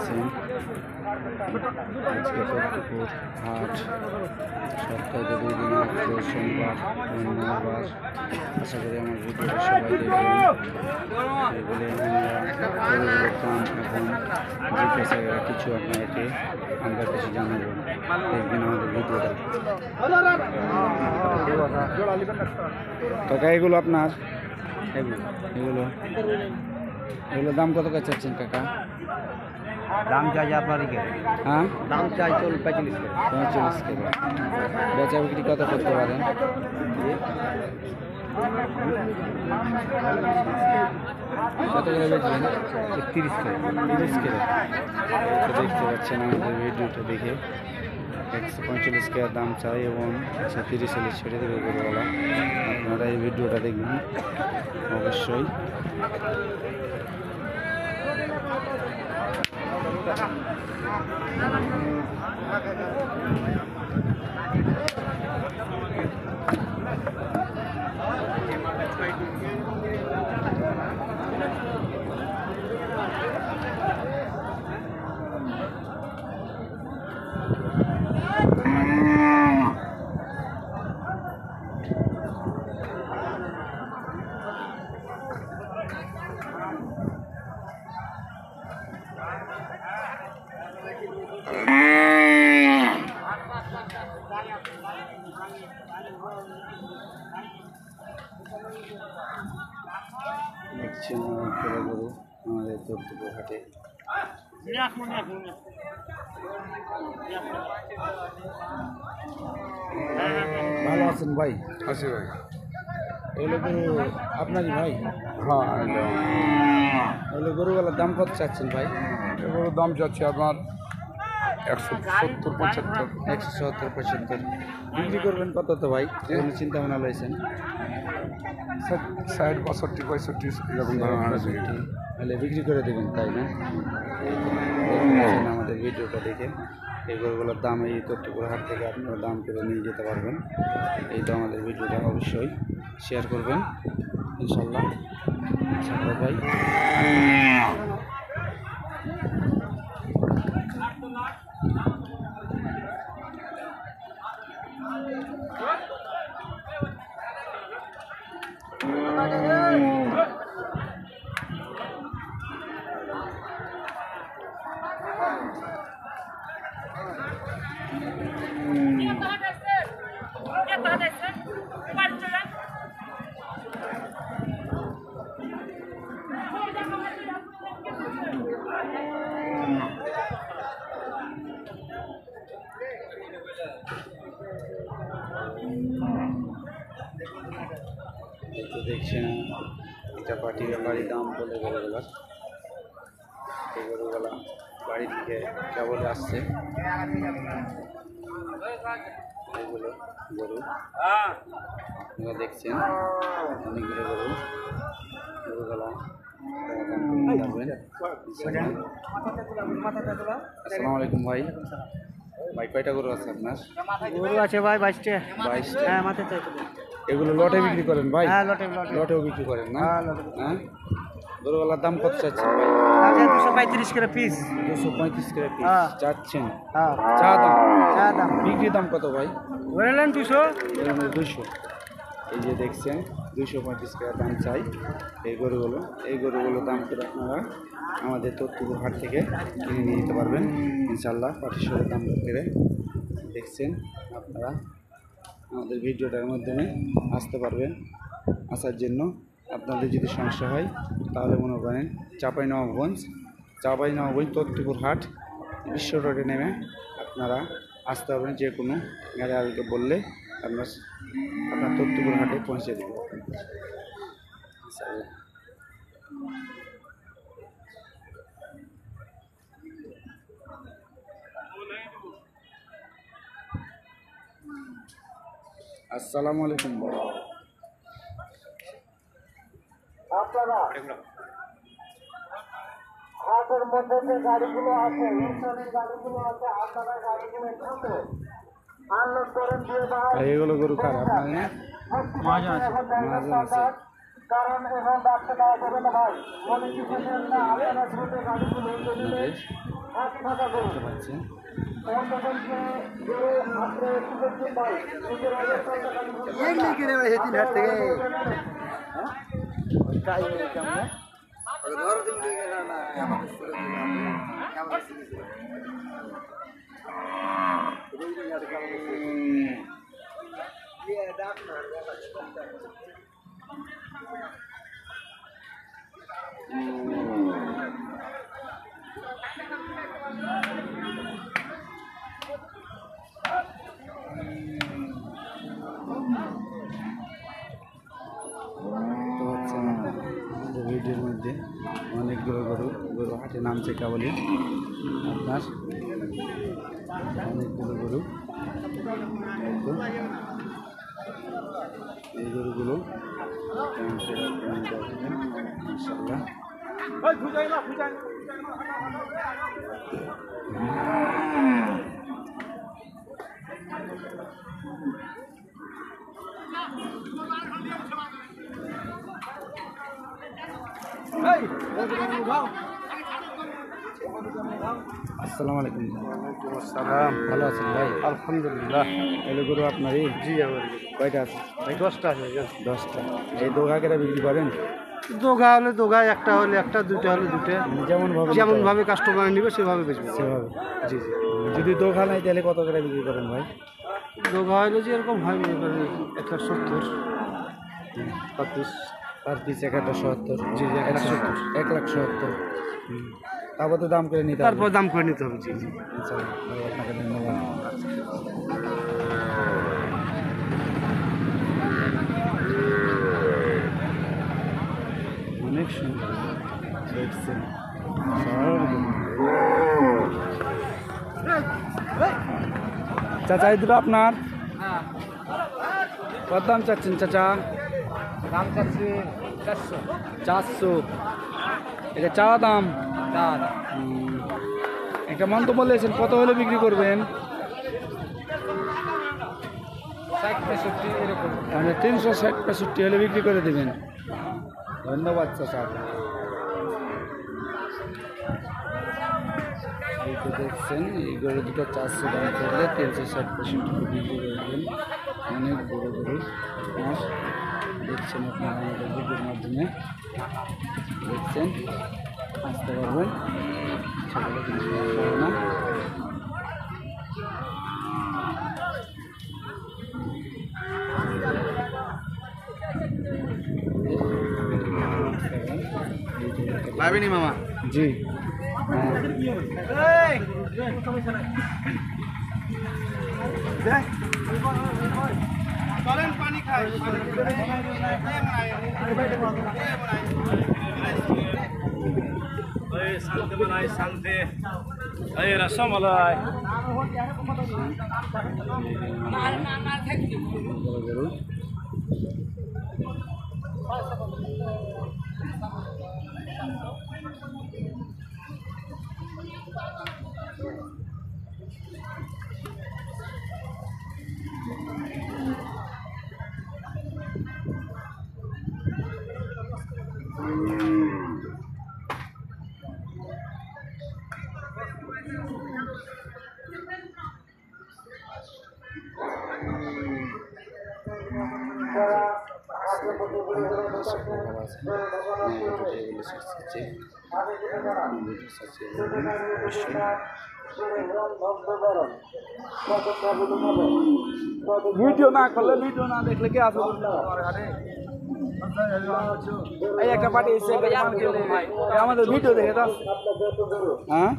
দেখছেন আজকে তত্ত্বপুর হাট সপ্তাহে 2 দিন সোমবার এবং মঙ্গলবার। আশা করি আমার ভিডিওটা সবাই দেখবেন। এই বলে গরুগুলোর দাম এবং জিজ্ঞাসা কিছু আপনাদেরকে আমরা কিছু জানাবো। দেখবেন আমাদের ভিডিওটা। কাকা এগুলো আপনার এগুলো দাম কত করে চাচ্ছেন কাকা? দাম চাই আপনার হ্যাঁ, দাম চাই 45 করে। বেচা বিক্রি কত করতে পারেন? কত করে বেচবেন? 30 করে। 30 করে। দেখতে পাচ্ছেন আমাদের ভিডিওটা দেখে 145 টাকা দাম চাই এবং 130 হলে ছেড়ে দেবে গরুওয়ালা। আপনারা এই ভিডিওটা দেখবেন অবশ্যই। দেখছেন অনেক গরু আমাদের তত্ত্বপুর হাটে। ভালো আছেন ভাই? আছি ভাই। এগুলো গরু আপনারই ভাই? হ্যাঁ, এগুলো গরুগুলোর দাম কত চাচ্ছেন ভাই? এগুলোর দাম যাচ্ছে আপনার 170-75। 170-75 বিক্রি করবেন কত তো ভাই? কোনো চিন্তা ভাবনা লইছেন? 60-62-65 এরকম ধরনের আছে। তাহলে বিক্রি করে দেবেন তাই না? দেখছেন আমাদের ভিডিওটা দেখে এই গরুগুলোর দাম এই তত্ত্বপুর হাট থেকে আপনারা দাম করে নিয়ে যেতে পারবেন। এই তো আমাদের ভিডিওটা অবশ্যই শেয়ার করবেন ইনশাল্লাহ। ভাই দেখছেন এটা পাটির বাড়ির দাম বলে গরুগুলার। এই গরুগুলা বাড়ি থেকে কেবল আসছে। এগুলো গরু আপনারা দেখছেন অনেকগুলো গরুগুলা আসসালামু আলাইকুম ভাই। ভাই কয়টা গরু আছে আপনার? গরু আছে ভাই 22টা। 22টা। হ্যাঁ, মাথাতে এগুলো লটে বিক্রি করেন ভাই? হ্যাঁ, লটে। লটেও বিক্রি করেন না? হ্যাঁ, লটে। হ্যাঁ, গরুগুলার দাম কত চাচ্ছেন ভাই? আছে 235 করে পিস। 235 করে পিস হ্যাঁ। চাচ্ছেন? হ্যাঁ, চা দাম? চা দাম বিক্রি দাম কত ভাই? বললেন 200। 200। এই যে দেখছেন 235 টাকা দাম চাই এই গরুগুলো দাম করে আপনারা আমাদের তত্ত্বপুর হাট থেকে কিনে নিয়ে যেতে পারবেন ইনশাল্লাহ। পাটিশ্বরের দাম করে দেখছেন আপনারা আমাদের ভিডিওটার মাধ্যমে আসতে পারবেন। আসার জন্য আপনাদের যদি সমস্যা হয় তাহলে মনে করেন চাঁপাইনবাবগঞ্জ তত্ত্বপুর হাট বিশ্ব রোডে নেমে আপনারা আসতে পারবেন। যে কোনো গাড়িকে বললে আপনার তত্ত্বপুর হাটে পৌঁছে দেবে। আসসালামু আলাইকুম। আপনারা হাটের মধ্যে যে গাড়িগুলো আছে, ইনশনের গাড়িগুলো আছে, আপনারা গাড়িগুলো ঢুকে আনলোড করেন দিয়ে এগুলো গরু কার আপনার? মাঝে আছে। কারণ এখন রাস্তা দেওয়া যাবে না ভাই, অনেক কিছু আপনারা দ্রুত গাড়িগুলো হাত ফাঁকা করুন। দেখতে পাচ্ছেন অন্ততপক্ষে গরু হাতে সুযোগ পাই নিজের অবস্থানটা তো হচ্ছে আমাদের ভিডিওর মধ্যে অনেকগুলো গরু হাটে নামছে কেবলই আপনার অনেকগুলো গরু তো এই গরুগুলো ইনশাল্লাহ আসসালামু আলাইকুম। সালাম। ভালো আছেন ভাই? আলহামদুলিল্লাহ। এলো গরু আপনারই? জি আমার কয়টা আছে? ভাই 10টা আছে। 10টা। এই দোঘা কেটে বিক্রি করেন? দোঘা হলে দোঘা, একটা হলে একটা, দুইটা হলে দুইটা, যেমনভাবে কাস্টমার নেবে সেভাবে বেচবো। সেভাবে। জি জি। যদি দোঘা নাই তাহলে কত করে বিক্রি করেন ভাই? দোঘা হলে যে এরকম হয় মনে করেন 170 পার পিস 170। জি জি 170। 170। তারপর তো দাম করে নিতে হবে। তারপর দাম করে নিতে হবে। জি জি। ইনশাআল্লাহ ভাই, আপনাকে ধন্যবাদ। অনেক সুন্দর দেখছেন চাচা, এই দুটো আপনার? কত দাম চাচ্ছেন চাচা? দাম চাচ্ছি 400। 400। এটা চাওয়া দাম? একটা মন্তব্য বলেছেন, কত হলে বিক্রি করবেন? 60-65 এরকম। মানে 360-65 হলে বিক্রি করে দেবেন। ধন্যবাদ চাচা। এই তো দেখছেন এই গরু দুটো 400 দাম করলে 360-65 বিক্রি করে দেবেন। অনেক বড় গরু আপনার দেখছেন, আপনারা আমাদের ভিডিওর মাধ্যমে দেখছেন, আসতে পারবেন, সকলে কিন্তু পারবে না। ভাবিনি মামা। জি চলেন পানি খাই। শান্তি বানাই, শান্তি রসমালাই। গরু ভিডিও না করলে, ভিডিও না দেখলে কি আসবে? এই একটা পার্টি এসে আমাদের ভিডিও দেখে তো। হ্যাঁ